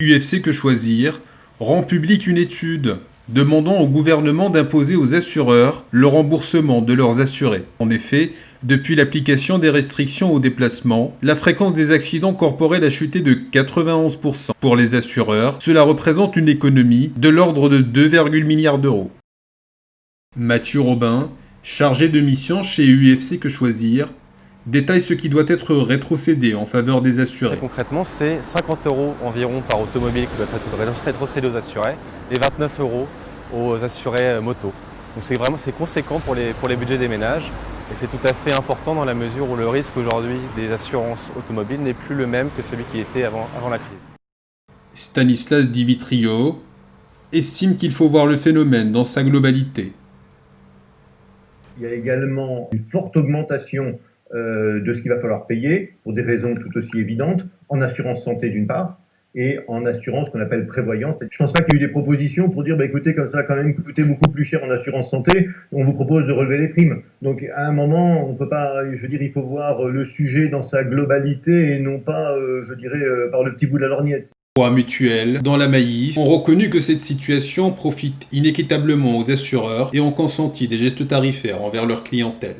UFC Que Choisir rend publique une étude demandant au gouvernement d'imposer aux assureurs le remboursement de leurs assurés. En effet, depuis l'application des restrictions aux déplacements, la fréquence des accidents corporels a chuté de 91%. Pour les assureurs, cela représente une économie de l'ordre de 2,1 milliards d'euros. Mathieu Robin, chargé de mission chez UFC Que Choisir, détaille ce qui doit être rétrocédé en faveur des assurés. Très concrètement, c'est 50 € environ par automobile qui doit être rétrocédé aux assurés et 29 € aux assurés moto. Donc c'est conséquent pour les budgets des ménages et c'est tout à fait important dans la mesure où le risque aujourd'hui des assurances automobiles n'est plus le même que celui qui était avant la crise. Stanislas Divitrio estime qu'il faut voir le phénomène dans sa globalité. Il y a également une forte augmentation de ce qu'il va falloir payer, pour des raisons tout aussi évidentes, en assurance santé d'une part, et en assurance qu'on appelle prévoyance. Je ne pense pas qu'il y ait eu des propositions pour dire, écoutez, comme ça a quand même coûté beaucoup plus cher en assurance santé, on vous propose de relever les primes. Donc à un moment, on peut pas, il faut voir le sujet dans sa globalité et non pas, par le petit bout de la lorgnette. Trois mutuelles dans la Maïf ont reconnu que cette situation profite inéquitablement aux assureurs et ont consenti des gestes tarifaires envers leur clientèle.